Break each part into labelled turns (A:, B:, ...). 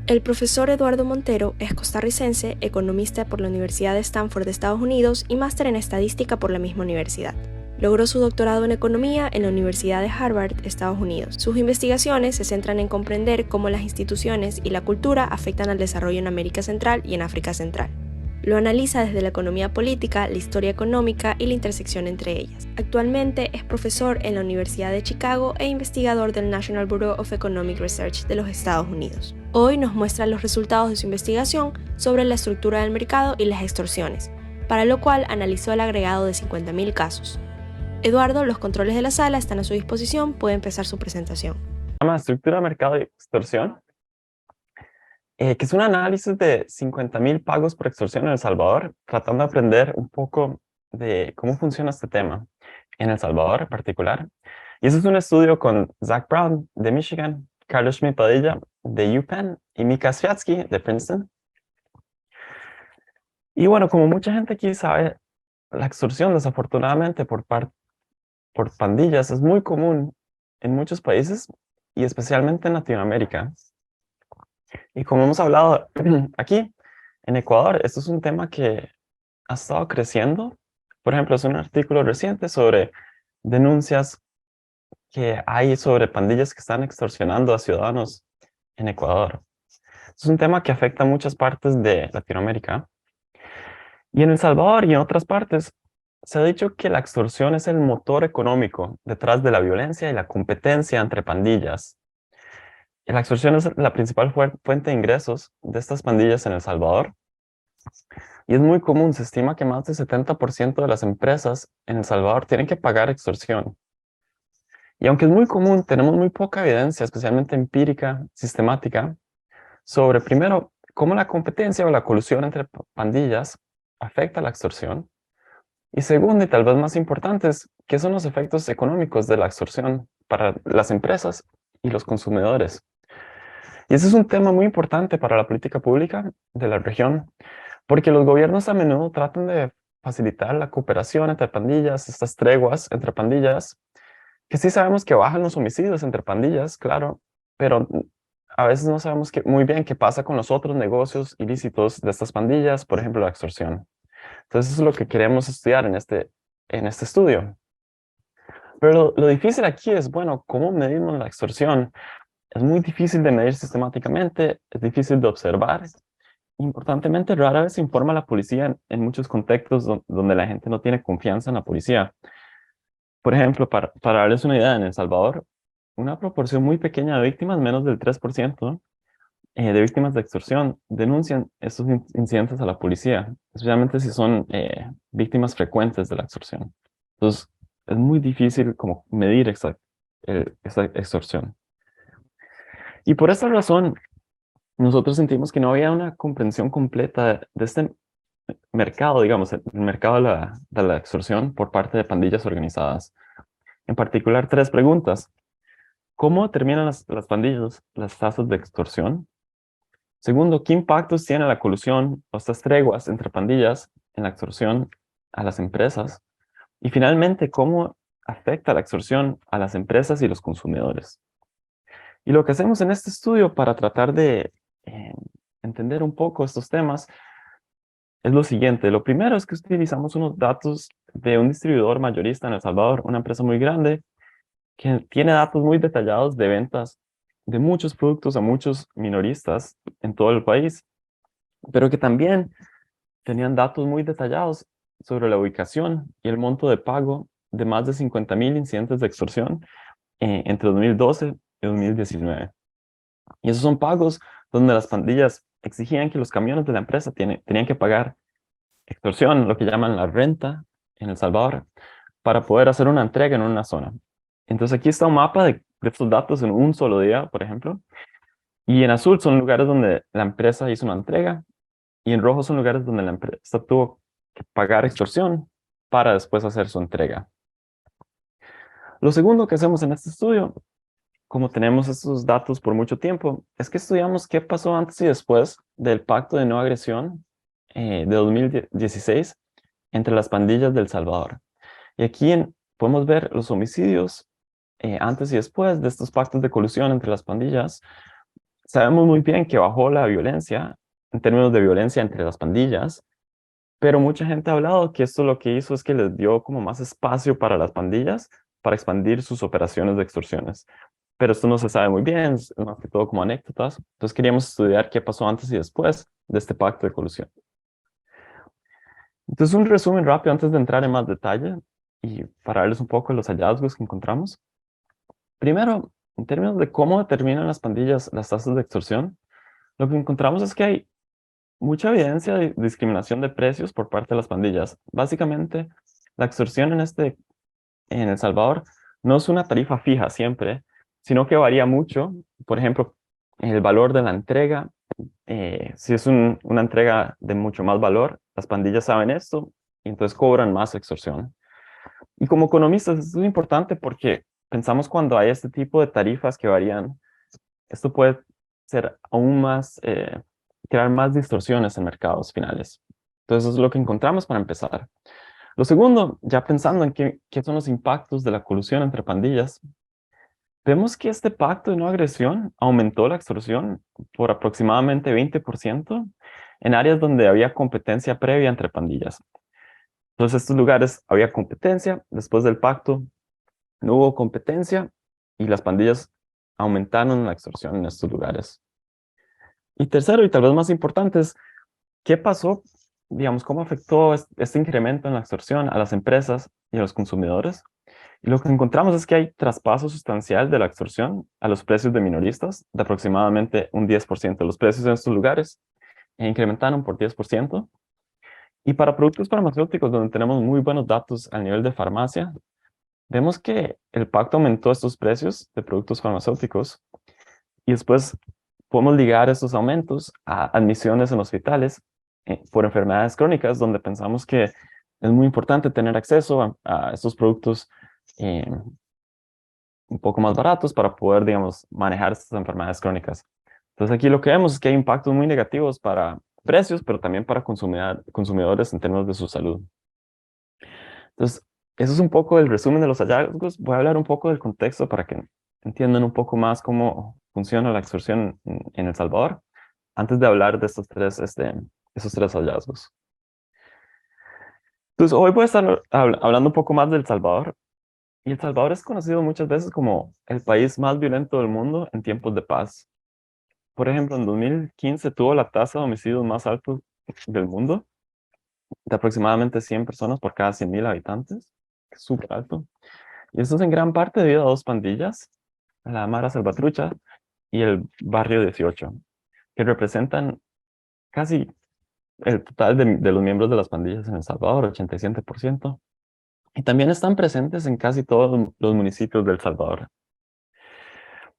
A: El profesor Eduardo Montero es costarricense, economista por la Universidad de Stanford de Estados Unidos y máster en estadística por la misma universidad. Logró su doctorado en economía en la Universidad de Harvard, Estados Unidos. Sus investigaciones se centran en comprender cómo las instituciones y la cultura afectan al desarrollo en América Central y en África Central. Lo analiza desde la economía política, la historia económica y la intersección entre ellas. Actualmente es profesor en la Universidad de Chicago e investigador del National Bureau of Economic Research de los Estados Unidos. Hoy nos muestra los resultados de su investigación sobre la estructura del mercado y las extorsiones, para lo cual analizó el agregado de 50.000 casos. Eduardo, los controles de la sala están a su disposición, puede empezar su presentación.
B: Estructura de mercado y extorsión, que es un análisis de 50.000 pagos por extorsión en El Salvador, tratando de aprender un poco de cómo funciona este tema en El Salvador en particular. Y ese es un estudio con Zach Brown de Michigan, Carlos Schmidt Padilla de UPenn y Mika Swiatsky de Princeton. Y bueno, como mucha gente aquí sabe, la extorsión desafortunadamente por pandillas es muy común en muchos países y especialmente en Latinoamérica. Y como hemos hablado aquí en Ecuador, esto es un tema que ha estado creciendo. Por ejemplo, es un artículo reciente sobre denuncias que hay sobre pandillas que están extorsionando a ciudadanos en Ecuador. Es un tema que afecta a muchas partes de Latinoamérica. Y en El Salvador y en otras partes se ha dicho que la extorsión es el motor económico detrás de la violencia y la competencia entre pandillas. La extorsión es la principal fuente de ingresos de estas pandillas en El Salvador. Y es muy común, se estima que más del 70% de las empresas en El Salvador tienen que pagar extorsión. Y aunque es muy común, tenemos muy poca evidencia, especialmente empírica, sistemática, sobre primero cómo la competencia o la colusión entre pandillas afecta la extorsión. Y segundo, y tal vez más importante, es qué son los efectos económicos de la extorsión para las empresas y los consumidores. Y ese es un tema muy importante para la política pública de la región, porque los gobiernos a menudo tratan de facilitar la cooperación entre pandillas, estas treguas entre pandillas, que sí sabemos que bajan los homicidios entre pandillas, claro, pero a veces no sabemos muy bien qué pasa con los otros negocios ilícitos de estas pandillas, por ejemplo, la extorsión. Entonces, eso es lo que queremos estudiar en este estudio. Pero lo difícil aquí es, bueno, ¿cómo medimos la extorsión? Es muy difícil de medir sistemáticamente, es difícil de observar. Importantemente, rara vez se informa a la policía en muchos contextos donde la gente no tiene confianza en la policía. Por ejemplo, para darles una idea, en El Salvador, una proporción muy pequeña de víctimas, menos del 3%, de víctimas de extorsión, denuncian estos incidentes a la policía, especialmente si son víctimas frecuentes de la extorsión. Entonces, es muy difícil como medir esta extorsión. Y por esta razón, nosotros sentimos que no había una comprensión completa de este mercado, digamos, el mercado de la extorsión por parte de pandillas organizadas. En particular, tres preguntas. ¿Cómo determinan las pandillas las tasas de extorsión? Segundo, ¿qué impactos tiene la colusión o estas treguas entre pandillas en la extorsión a las empresas? Y finalmente, ¿cómo afecta la extorsión a las empresas y los consumidores? Y lo que hacemos en este estudio para tratar de eh, entender un poco estos temas es lo siguiente. Lo primero es que utilizamos unos datos de un distribuidor mayorista en El Salvador, una empresa muy grande, que tiene datos muy detallados de ventas de muchos productos a muchos minoristas en todo el país, pero que también tenían datos muy detallados sobre la ubicación y el monto de pago de más de 50.000 incidentes de extorsión entre 2012 y 2019. Y esos son pagos donde las pandillas exigían que los camiones de la empresa tenían que pagar extorsión, lo que llaman la renta en El Salvador, para poder hacer una entrega en una zona. Entonces aquí está un mapa de estos datos en un solo día, por ejemplo, y en azul son lugares donde la empresa hizo una entrega, y en rojo son lugares donde la empresa tuvo que pagar extorsión para después hacer su entrega. Lo segundo que hacemos en este estudio, como tenemos estos datos por mucho tiempo, es que estudiamos qué pasó antes y después del pacto de no agresión de 2016 entre las pandillas de El Salvador. Y aquí podemos ver los homicidios antes y después de estos pactos de colusión entre las pandillas. sabemos muy bien que bajó la violencia, en términos de violencia entre las pandillas, pero mucha gente ha hablado que esto lo que hizo es que les dio como más espacio para las pandillas para expandir sus operaciones de extorsiones. Pero esto no se sabe muy bien, es más que todo como anécdotas. Entonces queríamos estudiar qué pasó antes y después de este pacto de colusión. Entonces un resumen rápido antes de entrar en más detalle y para darles un poco los hallazgos que encontramos. Primero, en términos de cómo determinan las pandillas las tasas de extorsión, lo que encontramos es que hay mucha evidencia de discriminación de precios por parte de las pandillas. Básicamente, la extorsión en El Salvador no es una tarifa fija siempre, sino que varía mucho. Por ejemplo, el valor de la entrega, si es una entrega de mucho más valor, las pandillas saben esto y entonces cobran más extorsión. Y como economistas, esto es importante porque pensamos cuando hay este tipo de tarifas que varían, esto puede ser aún más, crear más distorsiones en mercados finales. Entonces, eso es lo que encontramos para empezar. Lo segundo, ya pensando en qué son los impactos de la colusión entre pandillas, vemos que este pacto de no agresión aumentó la extorsión por aproximadamente 20% en áreas donde había competencia previa entre pandillas. Entonces, estos lugares había competencia, después del pacto no hubo competencia y las pandillas aumentaron la extorsión en estos lugares. Y tercero, y tal vez más importante, es qué pasó, digamos, cómo afectó este incremento en la extorsión a las empresas y a los consumidores. Y lo que encontramos es que hay traspaso sustancial de la extorsión a los precios de minoristas, de aproximadamente un 10%. Los precios en estos lugares incrementaron por 10%. Y para productos farmacéuticos, donde tenemos muy buenos datos al nivel de farmacia, vemos que el pacto aumentó estos precios de productos farmacéuticos y después podemos ligar estos aumentos a admisiones en hospitales por enfermedades crónicas, donde pensamos que es muy importante tener acceso a estos productos eh, un poco más baratos para poder, digamos, manejar estas enfermedades crónicas. Entonces aquí lo que vemos es que hay impactos muy negativos para precios, pero también para consumidores en términos de su salud. Entonces, eso es un poco el resumen de los hallazgos. Voy a hablar un poco del contexto para que entiendan un poco más cómo funciona la extorsión en El Salvador, antes de hablar de esos tres hallazgos. Entonces, hoy voy a estar hablando un poco más de El Salvador. Y El Salvador es conocido muchas veces como el país más violento del mundo en tiempos de paz. Por ejemplo, en 2015 tuvo la tasa de homicidios más alta del mundo, de aproximadamente 100 personas por cada 100.000 habitantes, que es súper alto. Y esto es en gran parte debido a dos pandillas, la Mara Salvatrucha y el Barrio 18, que representan casi el total de los miembros de las pandillas en El Salvador, 87%. Y también están presentes en casi todos los municipios de El Salvador.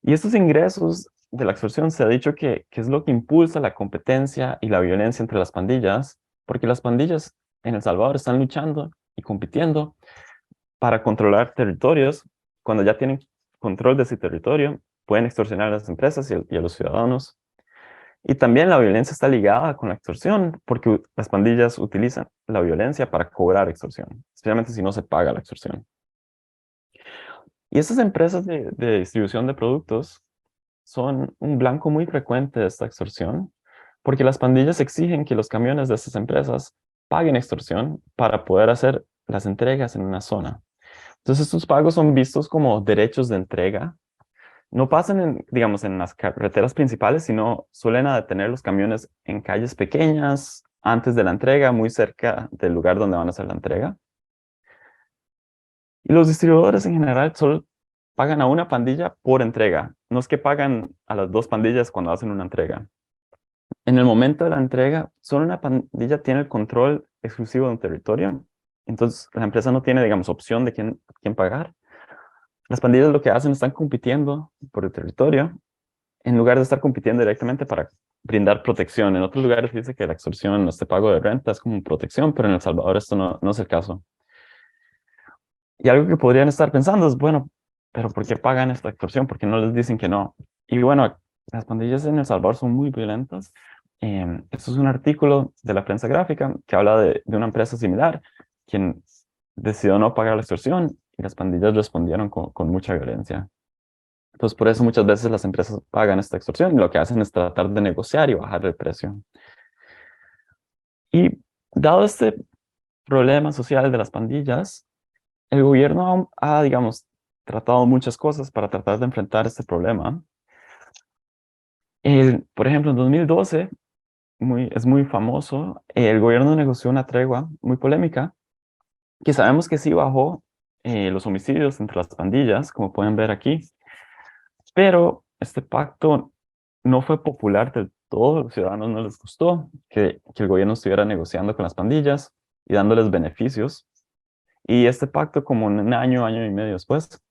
B: Y estos ingresos de la extorsión se ha dicho que es lo que impulsa la competencia y la violencia entre las pandillas, porque las pandillas en El Salvador están luchando y compitiendo para controlar territorios. Cuando ya tienen control de ese territorio, pueden extorsionar a las empresas y a los ciudadanos. Y también la violencia está ligada con la extorsión, porque las pandillas utilizan la violencia para cobrar extorsión, especialmente si no se paga la extorsión. Y estas empresas de distribución de productos son un blanco muy frecuente de esta extorsión, porque las pandillas exigen que los camiones de estas empresas paguen extorsión para poder hacer las entregas en una zona. Entonces, estos pagos son vistos como derechos de entrega. No pasan digamos, en las carreteras principales, sino suelen a detener los camiones en calles pequeñas, antes de la entrega, muy cerca del lugar donde van a hacer la entrega. Y los distribuidores en general solo pagan a una pandilla por entrega. No es que pagan a las dos pandillas cuando hacen una entrega. En el momento de la entrega, solo una pandilla tiene el control exclusivo de un territorio. Entonces, la empresa no tiene, digamos, opción de quién pagar. Las pandillas lo que hacen están compitiendo por el territorio en lugar de estar compitiendo directamente para brindar protección. En otros lugares dice que la extorsión, este pago de renta es como protección, pero en El Salvador esto no es el caso. Y algo que podrían estar pensando es, bueno, pero ¿por qué pagan esta extorsión? ¿Por qué no les dicen que no? Y bueno, las pandillas en El Salvador son muy violentas. Esto es un artículo de la prensa gráfica que habla de una empresa similar, quien decidió no pagar la extorsión y las pandillas respondieron con mucha violencia. Entonces, por eso muchas veces las empresas pagan esta extorsión y lo que hacen es tratar de negociar y bajar el precio. Y dado este problema social de las pandillas, el gobierno digamos, tratado muchas cosas para tratar de enfrentar este problema. Por ejemplo, en 2012, es muy famoso, el gobierno negoció una tregua muy polémica, que sabemos que sí bajó los homicidios entre las pandillas, como pueden ver aquí, pero este pacto no fue popular del todo, a los ciudadanos no les gustó que el gobierno estuviera negociando con las pandillas y dándoles beneficios. Y este pacto, como un año, año y medio después,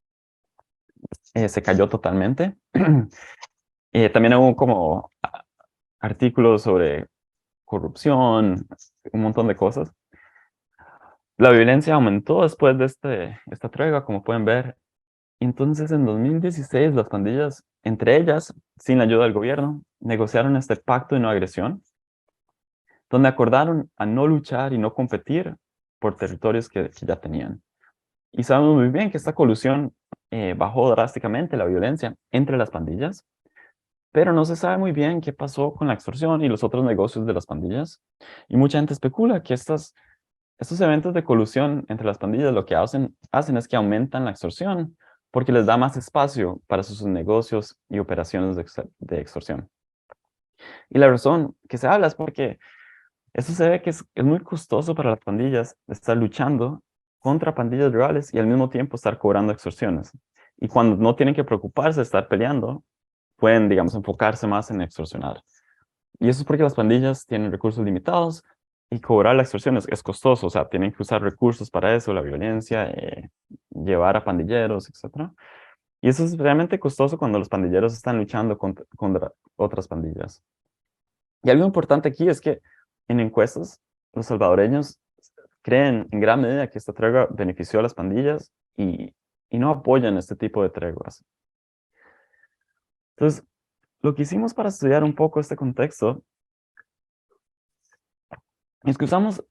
B: se cayó totalmente. También hubo como artículos sobre corrupción, un montón de cosas. La violencia aumentó después de esta tregua, como pueden ver. Entonces, en 2016, las pandillas, entre ellas, sin la ayuda del gobierno, negociaron este pacto de no agresión, donde acordaron a no luchar y no competir por territorios que ya tenían. Y sabemos muy bien que esta colusión bajó drásticamente la violencia entre las pandillas, pero no se sabe muy bien qué pasó con la extorsión y los otros negocios de las pandillas. Y mucha gente especula que estos eventos de colusión entre las pandillas lo que hacen es que aumentan la extorsión porque les da más espacio para sus negocios y operaciones de extorsión. Y la razón que se habla es porque eso se ve que es muy costoso para las pandillas estar luchando contra pandillas rivales y al mismo tiempo estar cobrando extorsiones. Y cuando no tienen que preocuparse de estar peleando, pueden, digamos, enfocarse más en extorsionar. Y eso es porque las pandillas tienen recursos limitados y cobrar la extorsión es costoso, o sea, tienen que usar recursos para eso, la violencia, llevar a pandilleros, etcétera. Y eso es realmente costoso cuando los pandilleros están luchando contra otras pandillas. Y algo importante aquí es que en encuestas, los salvadoreños creen en gran medida que esta tregua benefició a las pandillas y no apoyan este tipo de treguas. Entonces, lo que hicimos para estudiar un poco este contexto es que usamos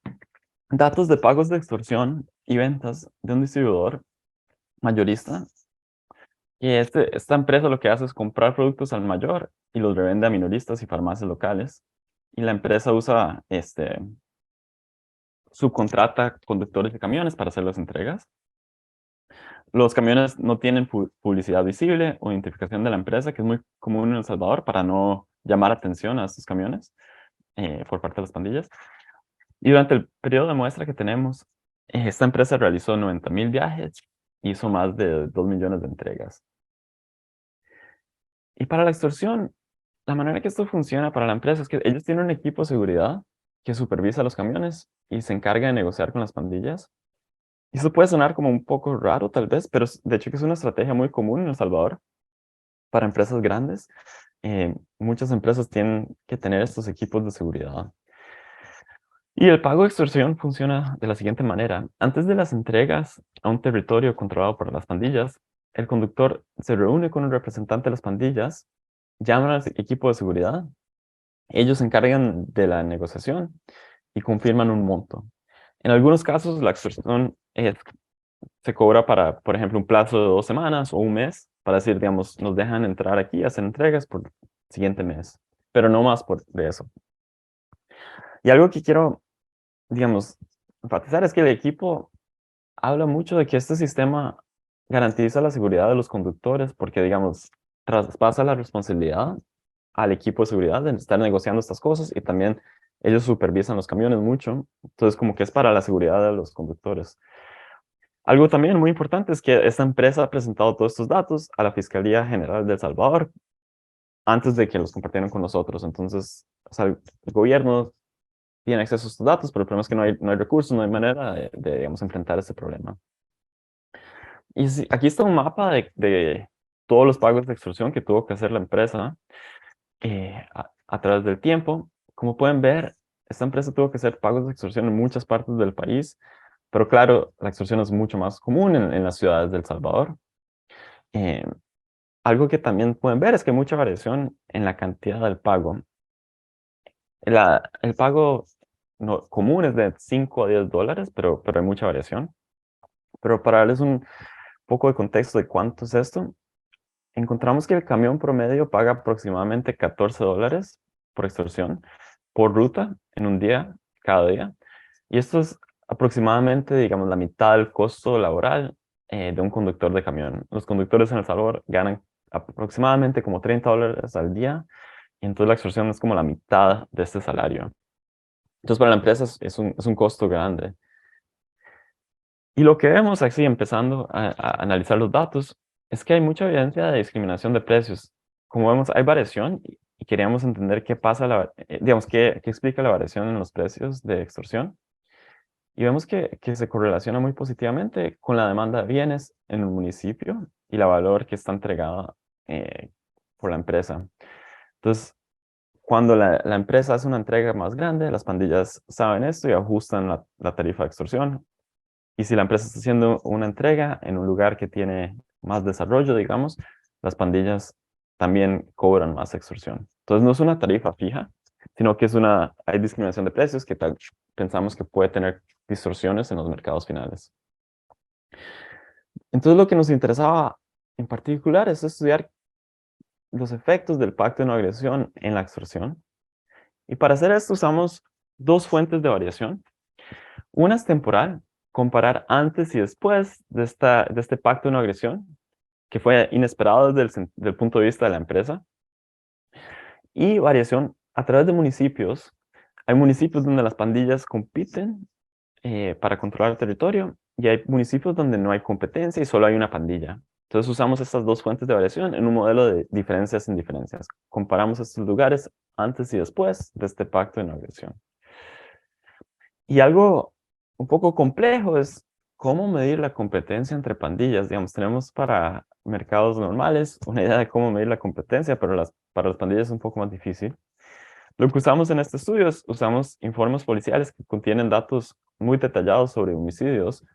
B: datos de pagos de extorsión y ventas de un distribuidor mayorista. Y esta empresa lo que hace es comprar productos al mayor y los revende a minoristas y farmacias locales. Y la empresa usa, subcontrata conductores de camiones para hacer las entregas. Los camiones no tienen publicidad visible o identificación de la empresa, que es muy común en El Salvador para no llamar atención a estos camiones por parte de las pandillas. Y durante el periodo de muestra que tenemos, esta empresa realizó 90,000 viajes, hizo más de 2 millones de entregas. Y para la extorsión, la manera que esto funciona para la empresa es que ellos tienen un equipo de seguridad que supervisa los camiones y se encarga de negociar con las pandillas. Y eso puede sonar como un poco raro tal vez, pero de hecho que es una estrategia muy común en El Salvador para empresas grandes. Muchas empresas tienen que tener estos equipos de seguridad. Y el pago de extorsión funciona de la siguiente manera. Antes de las entregas a un territorio controlado por las pandillas, el conductor se reúne con un representante de las pandillas, llama al equipo de seguridad, ellos se encargan de la negociación y confirman un monto. En algunos casos, la extorsión se cobra para, por ejemplo, un plazo de 2 semanas o un mes, para decir, digamos, nos dejan entrar aquí a hacer entregas por el siguiente mes, pero no más de eso. Y algo que quiero, digamos, enfatizar es que el equipo habla mucho de que este sistema garantiza la seguridad de los conductores porque, digamos, traspasa la responsabilidad al equipo de seguridad de estar negociando estas cosas y también ellos supervisan los camiones mucho. Entonces, como que es para la seguridad de los conductores. Algo también muy importante es que esta empresa ha presentado todos estos datos a la Fiscalía General de El Salvador antes de que los compartieran con nosotros. Entonces, o sea, el gobierno tiene acceso a estos datos, pero el problema es que no hay recursos, no hay manera digamos, enfrentar ese problema. Y aquí está un mapa de todos los pagos de extorsión que tuvo que hacer la empresa a través del tiempo. Como pueden ver, esta empresa tuvo que hacer pagos de extorsión en muchas partes del país, pero claro, la extorsión es mucho más común en las ciudades de El Salvador. Eh, Algo que también pueden ver es que hay mucha variación en la cantidad del pago. El pago común es de 5 a 10 dólares, pero hay mucha variación. Pero para darles un poco de contexto de cuánto es esto, encontramos que el camión promedio paga aproximadamente $14 por extorsión por ruta en un día, cada día. Y esto es aproximadamente, digamos, la mitad del costo laboral de un conductor de camión. Los conductores en El Salvador ganan aproximadamente como $30 al día, y entonces la extorsión es como la mitad de este salario. Entonces para la empresa es un costo grande. Y lo que vemos aquí, empezando a analizar los datos, es que hay mucha evidencia de discriminación de precios. Como vemos, hay variación y queríamos entender qué pasa, digamos, qué explica la variación en los precios de extorsión. Y vemos que se correlaciona muy positivamente con la demanda de bienes en el municipio y la valor que está entregada por la empresa. Entonces, cuando la empresa hace una entrega más grande, las pandillas saben esto y ajustan la tarifa de extorsión. Y si la empresa está haciendo una entrega en un lugar que tiene más desarrollo, digamos, las pandillas también cobran más extorsión. Entonces no es una tarifa fija, sino que hay discriminación de precios que pensamos que puede tener distorsiones en los mercados finales. Entonces lo que nos interesaba en particular es estudiar los efectos del pacto de no agresión en la extorsión. Y para hacer esto usamos dos fuentes de variación. Una es temporal, comparar antes y después de este pacto de no agresión, que fue inesperado desde del punto de vista de la empresa. Y variación a través de municipios. Hay municipios donde las pandillas compiten para controlar el territorio, y hay municipios donde no hay competencia y solo hay una pandilla. Entonces usamos estas dos fuentes de variación en un modelo de diferencias en diferencias. Comparamos estos lugares antes y después de este pacto de no agresión. Y algo un poco complejo es cómo medir la competencia entre pandillas. Digamos, tenemos para mercados normales una idea de cómo medir la competencia, pero para las pandillas es un poco más difícil. Lo que usamos en este estudio es usamos informes policiales que contienen datos muy detallados sobre homicidios,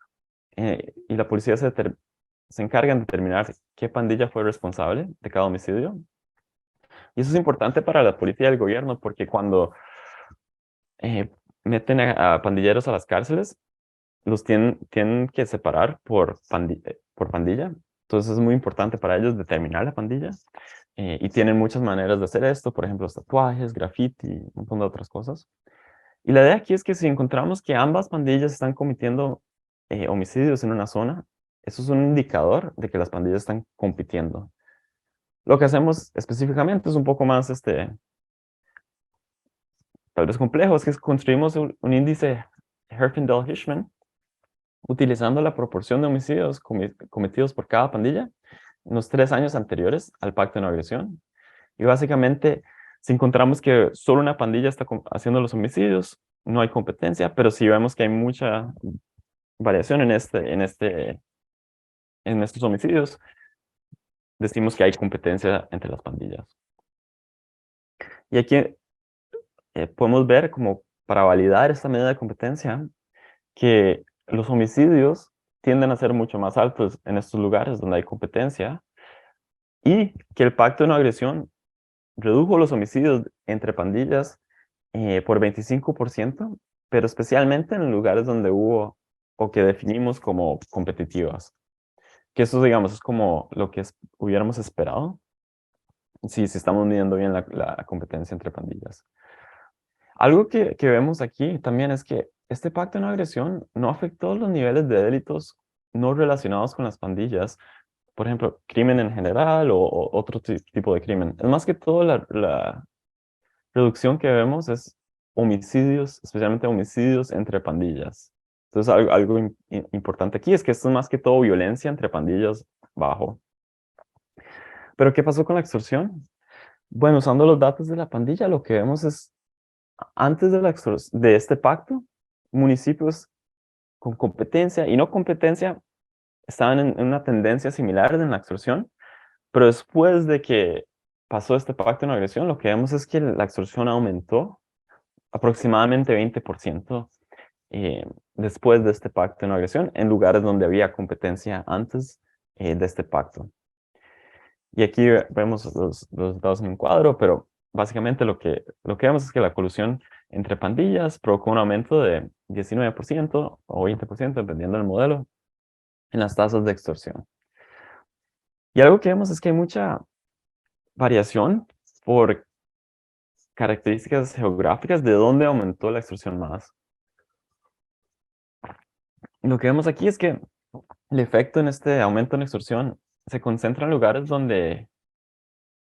B: y la policía se encarga de determinar qué pandilla fue responsable de cada homicidio. Y eso es importante para la policía y el gobierno porque cuando eh, meten a pandilleros a las cárceles, los tienen que separar por pandilla. Entonces es muy importante para ellos determinar la pandilla. Y tienen muchas maneras de hacer esto, por ejemplo, tatuajes, graffiti, un montón de otras cosas. Y la idea aquí es que si encontramos que ambas pandillas están cometiendo homicidios en una zona, eso es un indicador de que las pandillas están compitiendo. Lo que hacemos específicamente es un poco más, tal vez complejo, es que construimos un índice Herfindahl-Hirschman, utilizando la proporción de homicidios cometidos por cada pandilla en los 3 años anteriores al pacto de no agresión. Y básicamente, si encontramos que solo una pandilla está haciendo los homicidios, no hay competencia, pero si vemos que hay mucha variación en estos homicidios, decimos que hay competencia entre las pandillas. Y aquí podemos ver, como para validar esta medida de competencia, que los homicidios tienden a ser mucho más altos en estos lugares donde hay competencia, y que el pacto de no agresión redujo los homicidios entre pandillas por 25%, pero especialmente en lugares donde hubo o que definimos como competitivas. Que eso, digamos, es como lo que hubiéramos esperado si estamos midiendo bien la competencia entre pandillas. Algo que vemos aquí también es que este pacto de no agresión no afectó los niveles de delitos no relacionados con las pandillas. Por ejemplo, crimen en general o otro tipo de crimen. Es más que todo la reducción que vemos es homicidios, especialmente homicidios entre pandillas. Entonces, algo importante aquí es que esto es más que todo violencia entre pandillas bajo. Pero, ¿qué pasó con la extorsión? Bueno, usando los datos de la pandilla, lo que vemos es, antes de este pacto, municipios con competencia y no competencia estaban en una tendencia similar en la extorsión, pero después de que pasó este pacto de no agresión, lo que vemos es que la extorsión aumentó aproximadamente 20% después de este pacto de no agresión en lugares donde había competencia antes de este pacto. Y aquí vemos los datos en un cuadro, pero básicamente lo que vemos es que la colusión entre pandillas provocó un aumento de 19% o 20%, dependiendo del modelo, en las tasas de extorsión. Y algo que vemos es que hay mucha variación por características geográficas de dónde aumentó la extorsión más. Lo que vemos aquí es que el efecto en este aumento en extorsión se concentra en lugares donde,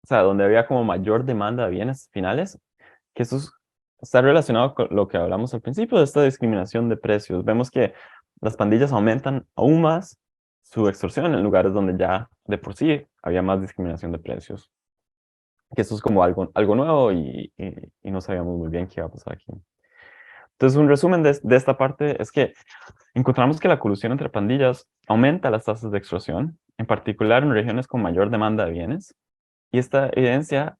B: o sea, donde había como mayor demanda de bienes finales, que está relacionado con lo que hablamos al principio de esta discriminación de precios. Vemos que las pandillas aumentan aún más su extorsión en lugares donde ya de por sí había más discriminación de precios. Que esto es como algo nuevo y no sabíamos muy bien qué iba a pasar aquí. Entonces, un resumen de esta parte es que encontramos que la colusión entre pandillas aumenta las tasas de extorsión, en particular en regiones con mayor demanda de bienes. Y esta evidencia,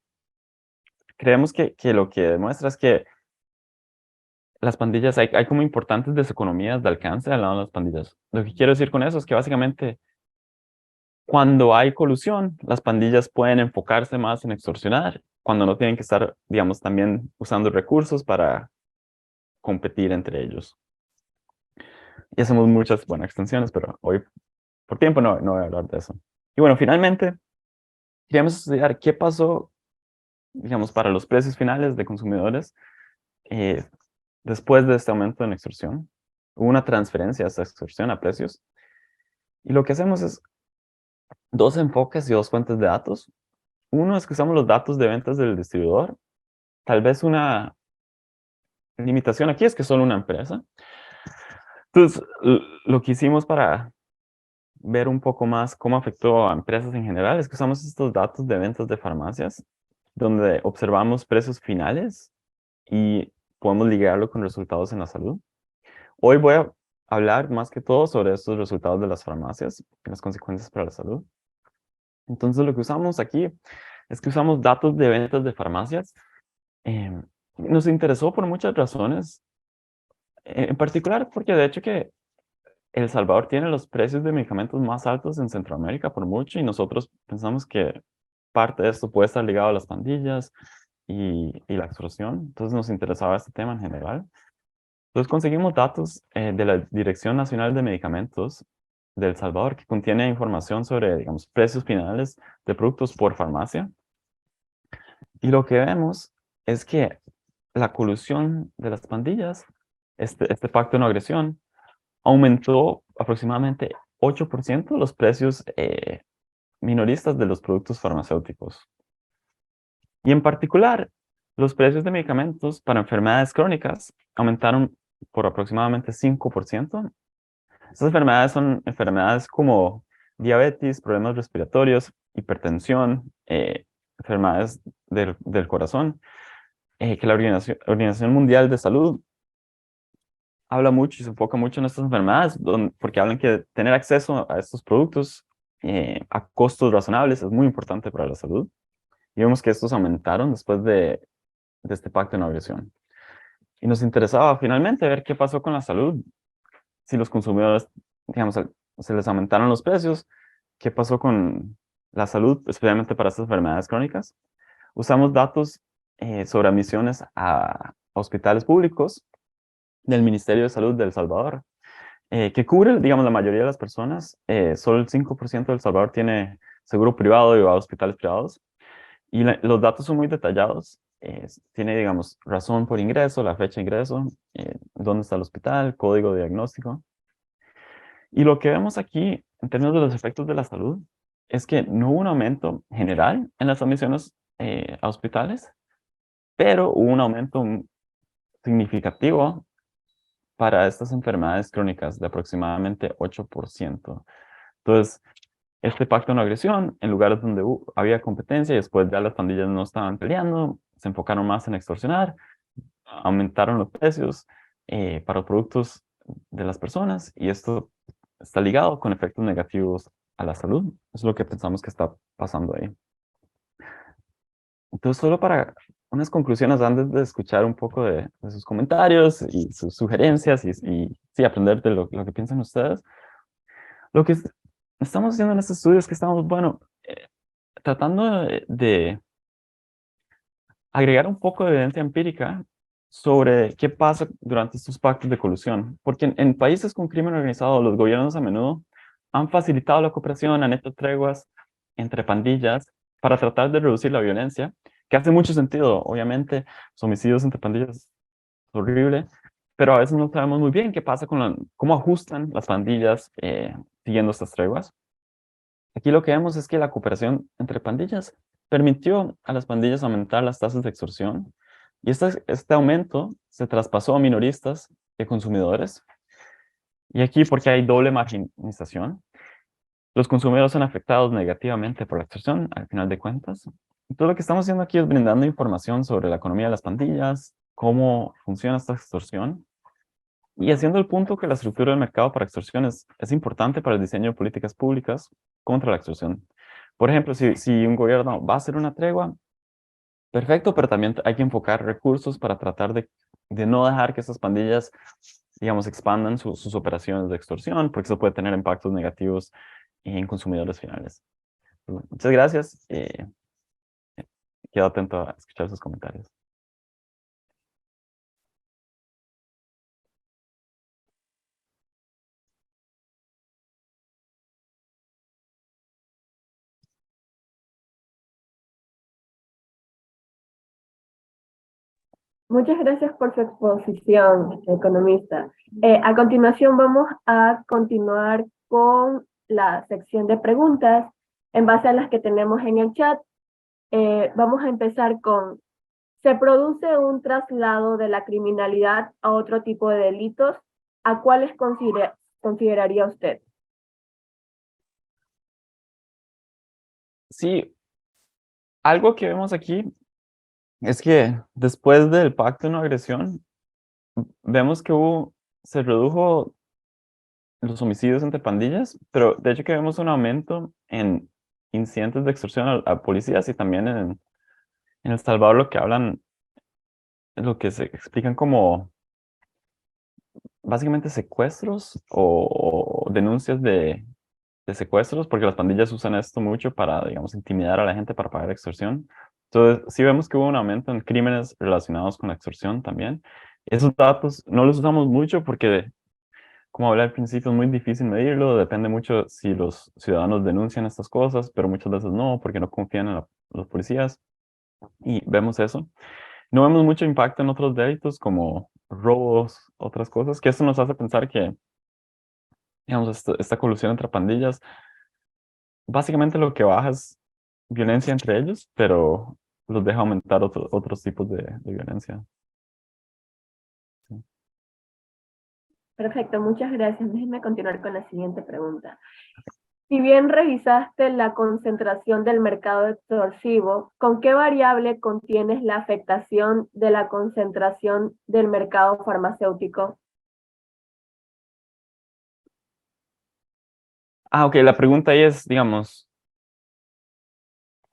B: creemos que lo que demuestra es que las pandillas, hay como importantes deseconomías de alcance al lado de las pandillas. Lo que quiero decir con eso es que básicamente cuando hay colusión, las pandillas pueden enfocarse más en extorsionar, cuando no tienen que estar, digamos, también usando recursos para competir entre ellos. Y hacemos muchas, bueno, extensiones, pero hoy por tiempo no voy a hablar de eso. Y bueno, finalmente, queríamos estudiar qué pasó, digamos, para los precios finales de consumidores eh, después de este aumento en extorsión. Hubo una transferencia de esta extorsión a precios. Y lo que hacemos es dos enfoques y dos fuentes de datos. Uno es que usamos los datos de ventas del distribuidor. Tal vez una limitación aquí es que solo una empresa. Entonces, lo que hicimos para ver un poco más cómo afectó a empresas en general es que usamos estos datos de ventas de farmacias, donde observamos precios finales y podemos ligarlo con resultados en la salud. Hoy voy a hablar más que todo sobre estos resultados de las farmacias y las consecuencias para la salud. Entonces, lo que usamos aquí es que usamos datos de ventas de farmacias. Nos interesó por muchas razones, en particular porque de hecho que El Salvador tiene los precios de medicamentos más altos en Centroamérica por mucho y nosotros pensamos que parte de esto puede estar ligado a las pandillas y la extorsión. Entonces nos interesaba este tema en general. Entonces conseguimos datos de la Dirección Nacional de Medicamentos de El Salvador que contiene información sobre, digamos, precios finales de productos por farmacia. Y lo que vemos es que la colusión de las pandillas, este pacto de no agresión, aumentó aproximadamente 8% los precios minoristas de los productos farmacéuticos. Y en particular, los precios de medicamentos para enfermedades crónicas aumentaron por aproximadamente 5%. Estas enfermedades son enfermedades como diabetes, problemas respiratorios, hipertensión, enfermedades del corazón, que la Organización Mundial de Salud habla mucho y se enfoca mucho en estas enfermedades, porque hablan que tener acceso a estos productos a costos razonables es muy importante para la salud. Y vemos que estos aumentaron después de este pacto de no agresión. Y nos interesaba finalmente ver qué pasó con la salud. Si los consumidores, digamos, se les aumentaron los precios, qué pasó con la salud, especialmente para estas enfermedades crónicas. Usamos datos sobre admisiones a hospitales públicos del Ministerio de Salud de El Salvador, que cubre, digamos, la mayoría de las personas. Solo el 5% de El Salvador tiene seguro privado y va a hospitales privados. Y los datos son muy detallados. Tiene, digamos, razón por ingreso, la fecha de ingreso, dónde está el hospital, código de diagnóstico. Y lo que vemos aquí, en términos de los efectos de la salud, es que no hubo un aumento general en las admisiones a hospitales, pero hubo un aumento significativo para estas enfermedades crónicas de aproximadamente 8%. Entonces, este pacto de no agresión, en lugares donde había competencia y después ya las pandillas no estaban peleando, se enfocaron más en extorsionar, aumentaron los precios para los productos de las personas y esto está ligado con efectos negativos a la salud. Eso es lo que pensamos que está pasando ahí. Entonces, solo para unas conclusiones antes de escuchar un poco de sus comentarios y sus sugerencias y sí, aprender de lo que piensan ustedes. Lo que estamos haciendo en este estudio es que estamos, bueno, tratando de agregar un poco de evidencia empírica sobre qué pasa durante estos pactos de colusión. Porque en países con crimen organizado, los gobiernos a menudo han facilitado la cooperación, han hecho treguas entre pandillas para tratar de reducir la violencia, que hace mucho sentido. Obviamente, los homicidios entre pandillas es horrible, pero a veces no sabemos muy bien qué pasa cómo ajustan las pandillas siguiendo estas treguas. Aquí lo que vemos es que la cooperación entre pandillas permitió a las pandillas aumentar las tasas de extorsión, y este aumento se traspasó a minoristas y a consumidores. Y aquí, porque hay doble marginización, los consumidores son afectados negativamente por la extorsión, al final de cuentas. Entonces, lo que estamos haciendo aquí es brindando información sobre la economía de las pandillas, cómo funciona esta extorsión, y haciendo el punto que la estructura del mercado para extorsiones es importante para el diseño de políticas públicas contra la extorsión. Por ejemplo, si un gobierno va a hacer una tregua, perfecto, pero también hay que enfocar recursos para tratar de no dejar que estas pandillas, digamos, expandan sus operaciones de extorsión, porque eso puede tener impactos negativos en consumidores finales. Bueno, muchas gracias. Quedo atento a escuchar sus comentarios.
C: Muchas gracias por su exposición, economista. A continuación vamos a continuar con la sección de preguntas en base a las que tenemos en el chat. Vamos a empezar con, ¿se produce un traslado de la criminalidad a otro tipo de delitos? ¿A cuáles consideraría usted?
B: Sí, algo que vemos aquí es que después del pacto de no agresión, vemos que se redujo los homicidios entre pandillas, pero de hecho que vemos un aumento en incidentes de extorsión a policías, y también en El Salvador lo que hablan, lo que se explican como básicamente secuestros o denuncias de secuestros, porque las pandillas usan esto mucho para, digamos, intimidar a la gente para pagar extorsión. Entonces, sí vemos que hubo un aumento en crímenes relacionados con la extorsión también. Esos datos no los usamos mucho porque, como hablé al principio, es muy difícil medirlo, depende mucho si los ciudadanos denuncian estas cosas, pero muchas veces no, porque no confían en los policías, y vemos eso. No vemos mucho impacto en otros delitos como robos, otras cosas, que eso nos hace pensar que, digamos, esta colusión entre pandillas, básicamente lo que baja es violencia entre ellos, pero los deja aumentar otros tipos de violencia. Sí.
C: Perfecto, muchas gracias. Déjenme continuar con la siguiente pregunta. Si bien revisaste la concentración del mercado extorsivo, ¿con qué variable contienes la afectación de la concentración del mercado farmacéutico?
B: Ok, la pregunta ahí es, digamos,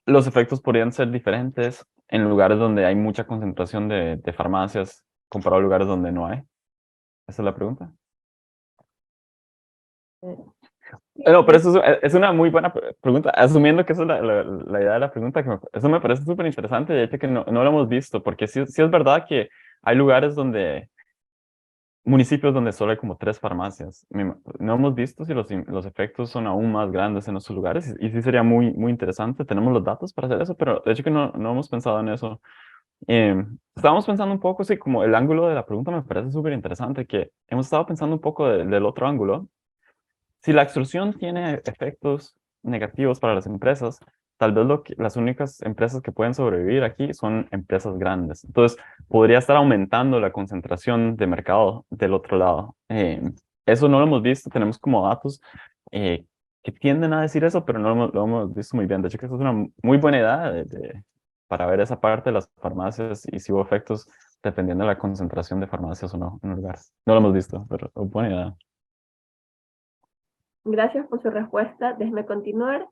B: los efectos podrían ser diferentes en lugares donde hay mucha concentración de farmacias comparado a lugares donde no hay. ¿Esa es la pregunta? No, pero eso es una muy buena pregunta, asumiendo que esa es la idea de la pregunta, eso me parece súper interesante, de hecho que no lo hemos visto, porque sí es verdad que hay lugares municipios donde solo hay como 3 farmacias. No hemos visto si los efectos son aún más grandes en esos lugares, y sí sería muy interesante. Tenemos los datos para hacer eso, pero de hecho que no hemos pensado en eso. Estábamos pensando un poco, sí, como el ángulo de la pregunta me parece súper interesante, que hemos estado pensando un poco del otro ángulo. Si la extorsión tiene efectos negativos para las empresas, tal vez las únicas empresas que pueden sobrevivir aquí son empresas grandes. Entonces, podría estar aumentando la concentración de mercado del otro lado. Eso no lo hemos visto, tenemos como datos que tienden a decir eso, pero no lo hemos visto muy bien. De hecho, que eso es una muy buena idea para ver esa parte de las farmacias y si hubo efectos dependiendo de la concentración de farmacias o no en un lugar. No lo hemos visto, pero buena idea.
C: Gracias por su respuesta. Déjeme continuar.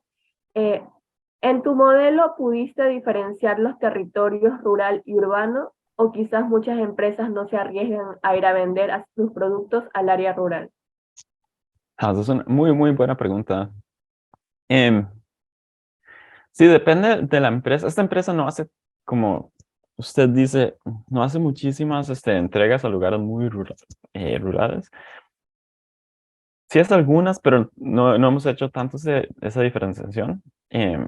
C: ¿En tu modelo pudiste diferenciar los territorios rural y urbano? ¿O quizás muchas empresas no se arriesgan a ir a vender sus productos al área rural?
B: Esa es una muy buena pregunta. Em, sí, depende de la empresa. Esta empresa no hace, como usted dice, no hace muchísimas entregas a lugares muy rurales. Sí hace algunas, pero no hemos hecho tanto esa diferenciación.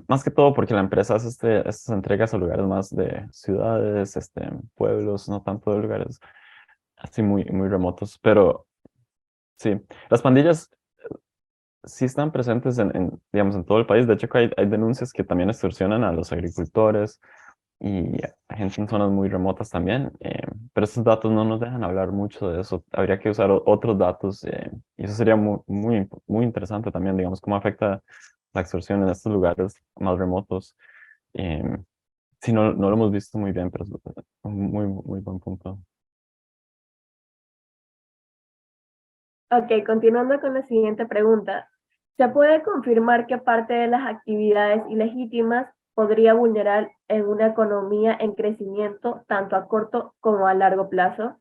B: Más que todo porque la empresa hace estas entregas a lugares más de ciudades, pueblos, no tanto de lugares así muy remotos. Pero sí, las pandillas sí están presentes digamos, en todo el país. De hecho, que hay denuncias que también extorsionan a los agricultores y a gente en zonas muy remotas también. Pero estos datos no nos dejan hablar mucho de eso. Habría que usar otros datos y eso sería muy interesante también, digamos, cómo afecta la extorsión en estos lugares más remotos. Eh, sí, no lo hemos visto muy bien, pero es un muy buen punto.
C: Ok, continuando con la siguiente pregunta. ¿Se puede confirmar que parte de las actividades ilegítimas podría vulnerar en una economía en crecimiento tanto a corto como a largo plazo?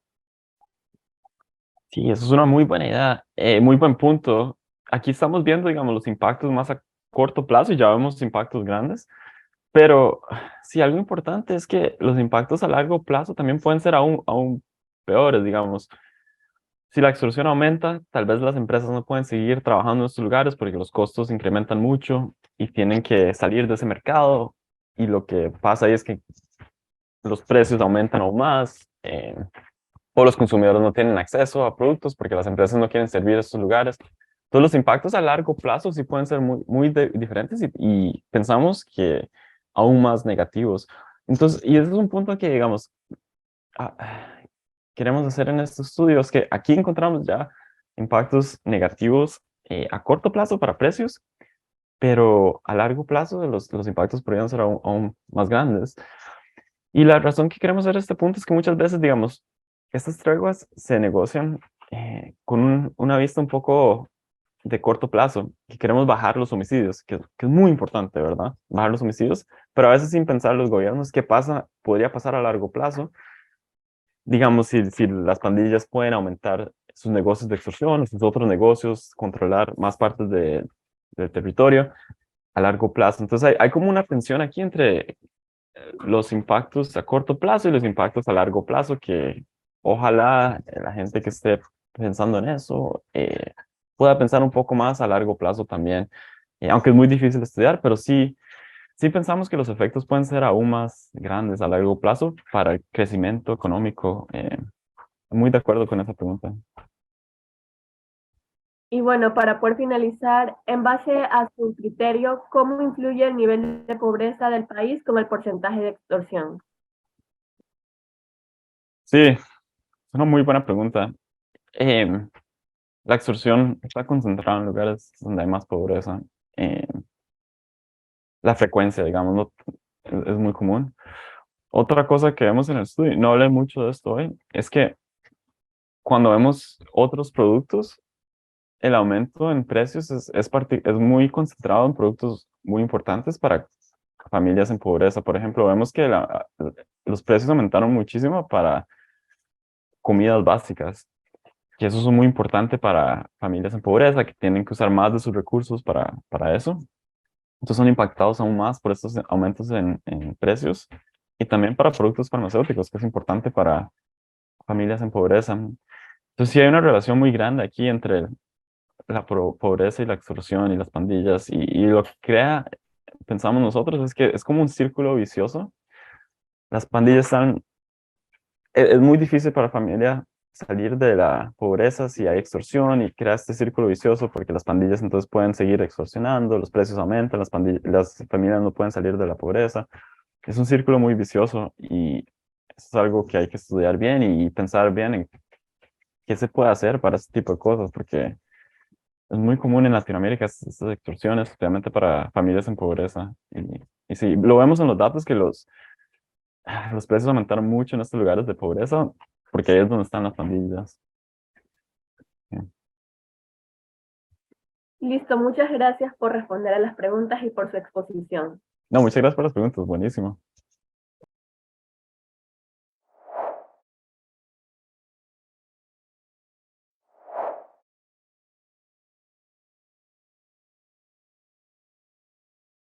B: Sí, eso es una muy buena idea, muy buen punto. Aquí estamos viendo, digamos, los impactos más a corto plazo y ya vemos impactos grandes, pero sí, algo importante es que los impactos a largo plazo también pueden ser aún peores, digamos. Si la extorsión aumenta, tal vez las empresas no pueden seguir trabajando en estos lugares porque los costos incrementan mucho y tienen que salir de ese mercado y lo que pasa ahí es que los precios aumentan aún más. O los consumidores no tienen acceso a productos porque las empresas no quieren servir a estos lugares. Entonces los impactos a largo plazo sí pueden ser muy diferentes y pensamos que aún más negativos. Entonces, y ese es un punto que, digamos, ah, queremos hacer en estos estudios, que aquí encontramos ya impactos negativos a corto plazo para precios, pero a largo plazo los impactos podrían ser aún más grandes. Y la razón que queremos hacer este punto es que muchas veces, digamos, estas treguas se negocian con una vista un poco de corto plazo, que queremos bajar los homicidios, que es muy importante, ¿verdad? Bajar los homicidios, pero a veces sin pensar los gobiernos qué pasa, podría pasar a largo plazo. Digamos, si las pandillas pueden aumentar sus negocios de extorsión, sus otros negocios, controlar más partes del territorio a largo plazo. Entonces hay como una tensión aquí entre los impactos a corto plazo y los impactos a largo plazo, que ojalá la gente que esté pensando en eso pueda pensar un poco más a largo plazo también, aunque es muy difícil estudiar, pero sí pensamos que los efectos pueden ser aún más grandes a largo plazo para el crecimiento económico. Muy de acuerdo con esa pregunta.
C: Y bueno, para poder finalizar, en base a su criterio, ¿cómo influye el nivel de pobreza del país con el porcentaje de extorsión?
B: Sí, es una muy buena pregunta. Em, la extorsión está concentrada en lugares donde hay más pobreza. Em, la frecuencia, digamos, no, es muy común. Otra cosa que vemos en el estudio, no hablé mucho de esto hoy, es que cuando vemos otros productos, el aumento en precios es muy concentrado en productos muy importantes para familias en pobreza. Por ejemplo, vemos que los precios aumentaron muchísimo para comidas básicas, que eso es muy importante para familias en pobreza, que tienen que usar más de sus recursos para eso. Entonces son impactados aún más por estos aumentos en precios y también para productos farmacéuticos, que es importante para familias en pobreza. Entonces sí hay una relación muy grande aquí entre la pobreza y la extorsión y las pandillas y lo que crea, pensamos nosotros, es que es como un círculo vicioso. Las pandillas es muy difícil para la familia salir de la pobreza si hay extorsión y crea este círculo vicioso porque las pandillas entonces pueden seguir extorsionando, los precios aumentan, las familias no pueden salir de la pobreza. Es un círculo muy vicioso y eso es algo que hay que estudiar bien y pensar bien en qué se puede hacer para este tipo de cosas, porque es muy común en Latinoamérica estas extorsiones, especialmente para familias en pobreza. Y sí, lo vemos en los datos que los precios aumentaron mucho en estos lugares de pobreza, porque ahí es donde están las pandillas. Sí.
C: Listo, muchas gracias por responder a las preguntas y por su exposición.
B: No, muchas gracias por las preguntas, buenísimo.